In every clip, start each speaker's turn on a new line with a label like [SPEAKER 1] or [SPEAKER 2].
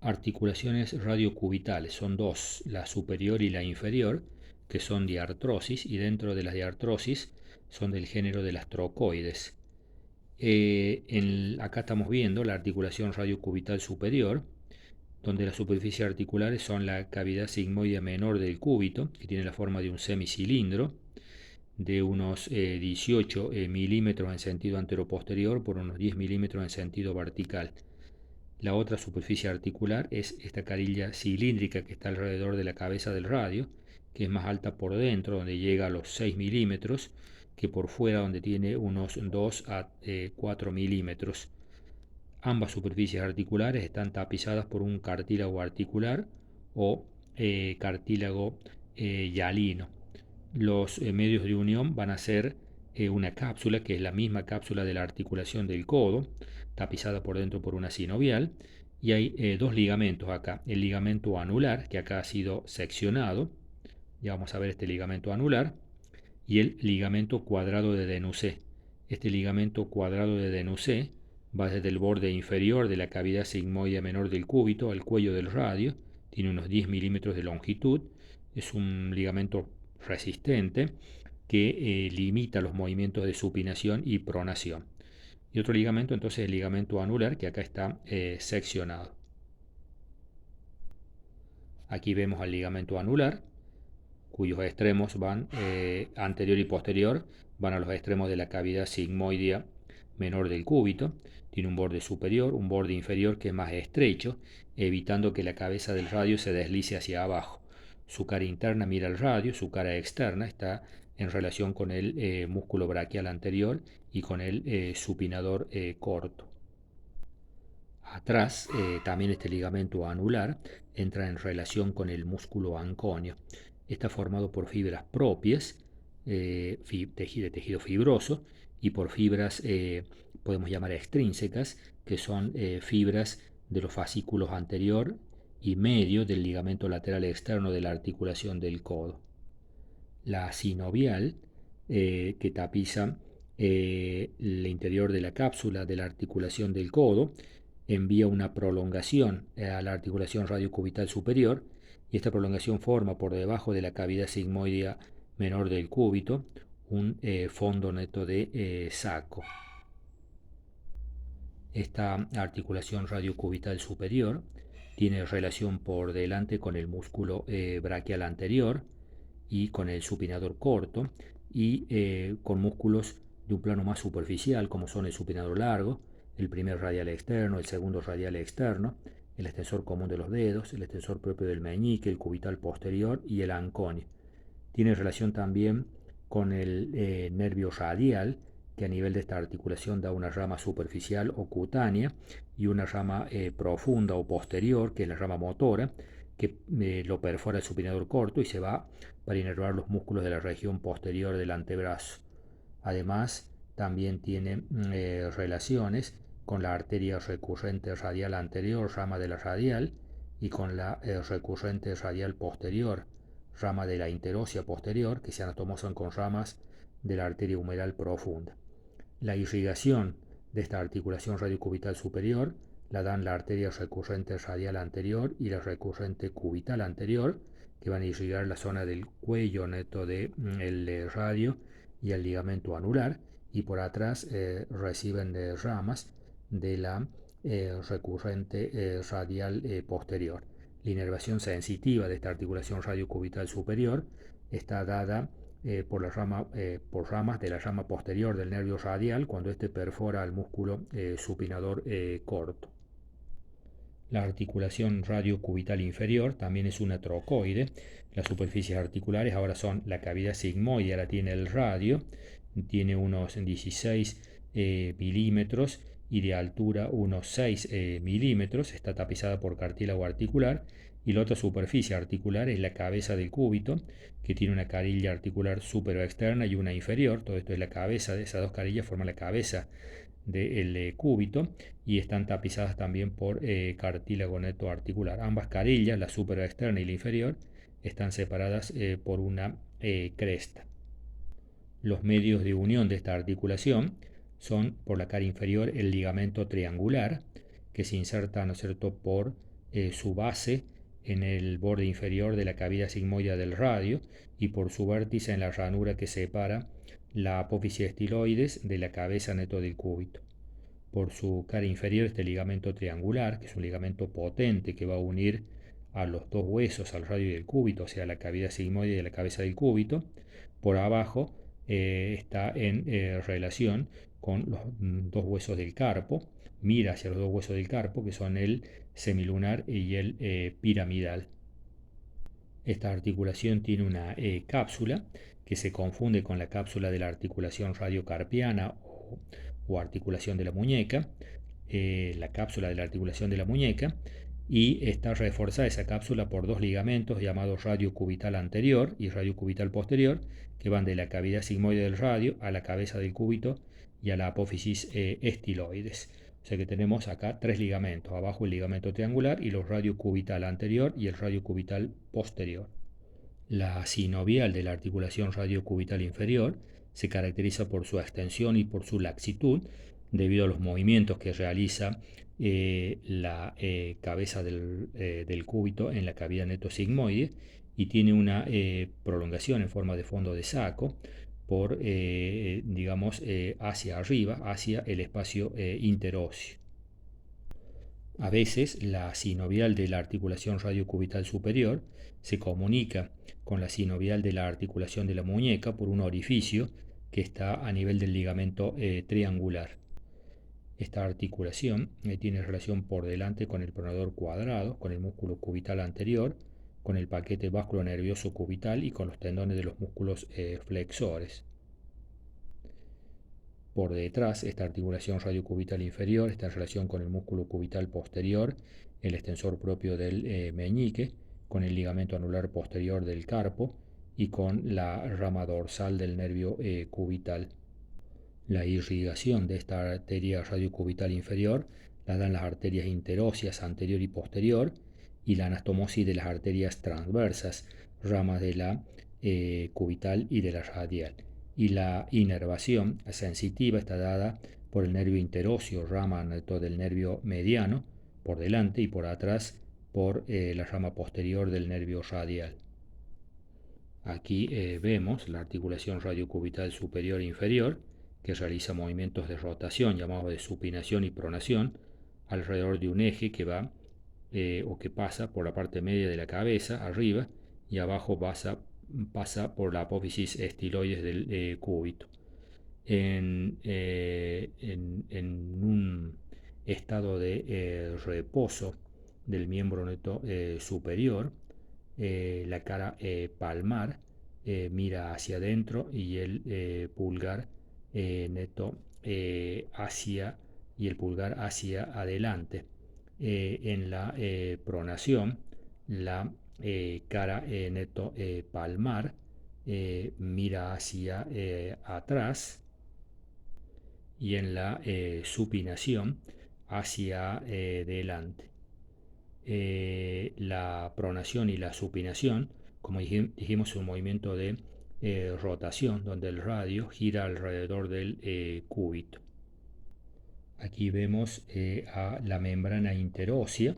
[SPEAKER 1] articulaciones radiocubitales. Son dos, la superior y la inferior, que son diartrosis, y dentro de las diartrosis son del género de las trocoides. Acá estamos viendo la articulación radiocubital superior, donde las superficies articulares son la cavidad sigmoidea menor del cúbito, que tiene la forma de un semicilindro, de unos 18 milímetros en sentido anteroposterior por unos 10 milímetros en sentido vertical. La otra superficie articular es esta carilla cilíndrica que está alrededor de la cabeza del radio, que es más alta por dentro, donde llega a los 6 milímetros, que por fuera, donde tiene unos 2 a 4 milímetros. Ambas superficies articulares están tapizadas por un cartílago articular o cartílago hialino. Los medios de unión van a ser una cápsula, que es la misma cápsula de la articulación del codo, tapizada por dentro por una sinovial, y hay dos ligamentos acá. El ligamento anular, que acá ha sido seccionado, ya vamos a ver este ligamento anular, y el ligamento cuadrado de Denusé. Este ligamento cuadrado de Denusé va desde el borde inferior de la cavidad sigmoidea menor del cúbito al cuello del radio, tiene unos 10 milímetros de longitud, es un ligamento resistente que limita los movimientos de supinación y pronación. Y otro ligamento, entonces el ligamento anular, que acá está seccionado. Aquí vemos al ligamento anular, cuyos extremos van anterior y posterior, van a los extremos de la cavidad sigmoidea menor del cúbito. Tiene un borde superior, un borde inferior que es más estrecho, evitando que la cabeza del radio se deslice hacia abajo. Su cara interna mira al radio, su cara externa está en relación con el músculo braquial anterior y con el supinador corto. Atrás, también este ligamento anular entra en relación con el músculo anconio. Está formado por fibras propias, de tejido fibroso, y por fibras, podemos llamar extrínsecas, que son fibras de los fascículos anterior y medio del ligamento lateral externo de la articulación del codo. La sinovial, que tapiza el interior de la cápsula de la articulación del codo, envía una prolongación a la articulación radiocubital superior, y esta prolongación forma por debajo de la cavidad sigmoidea menor del cúbito un fondo neto de saco. Esta articulación radiocubital superior tiene relación por delante con el músculo braquial anterior y con el supinador corto, y con músculos de un plano más superficial, como son el supinador largo, el primer radial externo, el segundo radial externo, el extensor común de los dedos, el extensor propio del meñique, el cubital posterior y el anconio. Tiene relación también con el nervio radial, que a nivel de esta articulación da una rama superficial o cutánea y una rama profunda o posterior, que es la rama motora, que lo perfora el supinador corto y se va para inervar los músculos de la región posterior del antebrazo. Además, también tiene relaciones con la arteria recurrente radial anterior, rama de la radial, y con la recurrente radial posterior, rama de la interósea posterior, que se anatomozan con ramas de la arteria humeral profunda. La irrigación de esta articulación radiocubital superior la dan la arteria recurrente radial anterior y la recurrente cubital anterior, que van a irrigar la zona del cuello neto del radio y el ligamento anular, y por atrás reciben ramas de la recurrente radial posterior. La inervación sensitiva de esta articulación radiocubital superior está dada por ramas de la rama posterior del nervio radial cuando éste perfora el músculo supinador corto. La articulación radiocubital inferior también es una trocoide. Las superficies articulares ahora son la cavidad sigmoidea, la tiene el radio, tiene unos 16 milímetros y de altura unos 6 milímetros, está tapizada por cartílago articular, y la otra superficie articular es la cabeza del cúbito, que tiene una carilla articular externa y una inferior. Todo esto es la cabeza, de esas dos carillas forman la cabeza del cúbito, y están tapizadas también por cartílago neto articular. Ambas carillas, la externa y la inferior, están separadas por una cresta. Los medios de unión de esta articulación son por la cara inferior el ligamento triangular, que se inserta, ¿no es cierto?, por su base en el borde inferior de la cavidad sigmoidea del radio y por su vértice en la ranura que separa la apófisis estiloides de la cabeza neto del cúbito. Por su cara inferior este ligamento triangular, que es un ligamento potente que va a unir a los dos huesos, al radio y el cúbito, o sea, la cavidad sigmoide de la cabeza del cúbito. Por abajo está en relación con los dos huesos del carpo, mira hacia los dos huesos del carpo, que son el semilunar y el piramidal. Esta articulación tiene una cápsula que se confunde con la cápsula de la articulación radiocarpiana o articulación de la muñeca, la cápsula de la articulación de la muñeca, y está reforzada esa cápsula por dos ligamentos llamados radio cubital anterior y radio cubital posterior, que van de la cavidad sigmoide del radio a la cabeza del cúbito y a la apófisis estiloides. O sea que tenemos acá tres ligamentos, abajo el ligamento triangular y los radio cubital anterior y el radio cubital posterior. La sinovial de la articulación radiocubital inferior se caracteriza por su extensión y por su laxitud debido a los movimientos que realiza la cabeza del cúbito en la cavidad neto-sigmoide y tiene una prolongación en forma de fondo de saco por, hacia arriba, hacia el espacio interóseo. A veces la sinovial de la articulación radiocubital superior se comunica con la sinovial de la articulación de la muñeca por un orificio que está a nivel del ligamento triangular. Esta articulación tiene relación por delante con el pronador cuadrado, con el músculo cubital anterior, con el paquete vasculonervioso cubital y con los tendones de los músculos flexores. Por detrás, esta articulación radiocubital inferior está en relación con el músculo cubital posterior, el extensor propio del meñique, con el ligamento anular posterior del carpo y con la rama dorsal del nervio cubital. La irrigación de esta arteria radiocubital inferior la dan las arterias interóseas anterior y posterior y la anastomosis de las arterias transversas, ramas de la cubital y de la radial. Y la inervación sensitiva está dada por el nervio interóseo, rama del nervio mediano, por delante y por atrás por la rama posterior del nervio radial. Aquí vemos la articulación radiocubital superior e inferior, que realiza movimientos de rotación llamados de supinación y pronación alrededor de un eje que va o que pasa por la parte media de la cabeza arriba y abajo pasa por la apófisis estiloides del cúbito. En un estado de reposo del miembro neto superior, la cara palmar mira hacia adentro y el pulgar neto hacia y el pulgar hacia adelante. En la pronación, la cara neto palmar mira hacia atrás y en la supinación hacia delante. La pronación y la supinación, como dijimos, es un movimiento de rotación donde el radio gira alrededor del cúbito. Aquí vemos a la membrana interósea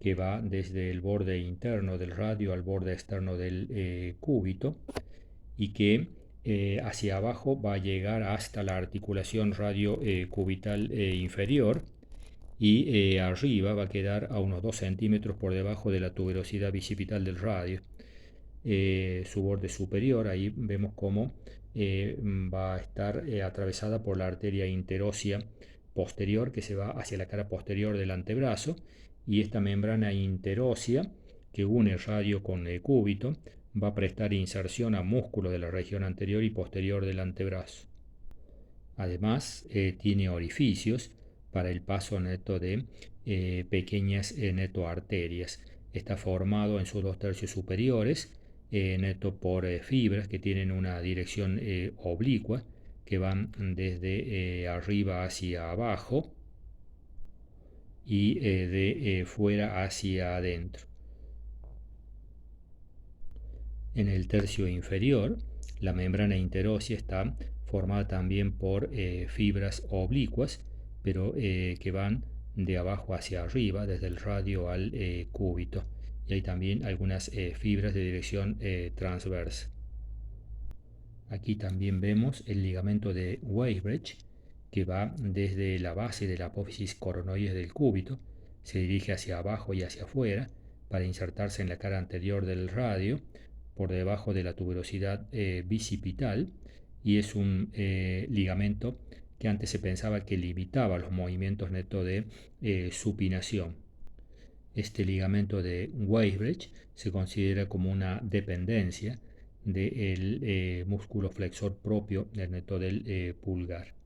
[SPEAKER 1] que va desde el borde interno del radio al borde externo del cúbito y que hacia abajo va a llegar hasta la articulación radiocubital inferior y arriba va a quedar a unos 2 centímetros por debajo de la tuberosidad bicipital del radio. Su borde superior, ahí vemos cómo va a estar atravesada por la arteria interósea posterior que se va hacia la cara posterior del antebrazo, y esta membrana interósea que une el radio con el cúbito va a prestar inserción a músculos de la región anterior y posterior del antebrazo. Además, tiene orificios para el paso neto de pequeñas netoarterias. Está formado en sus 2/3 superiores neto por fibras que tienen una dirección oblicua que van desde arriba hacia abajo y de fuera hacia adentro. En el tercio inferior, la membrana interósea está formada también por fibras oblicuas, pero que van de abajo hacia arriba, desde el radio al cúbito. Y hay también algunas fibras de dirección transversa. Aquí también vemos el ligamento de Weisbrach, que va desde la base de la apófisis coronoides del cúbito, se dirige hacia abajo y hacia afuera para insertarse en la cara anterior del radio, por debajo de la tuberosidad bicipital, y es un ligamento que antes se pensaba que limitaba los movimientos netos de supinación. Este ligamento de Weisbrach se considera como una dependencia del músculo flexor propio del neto del pulgar.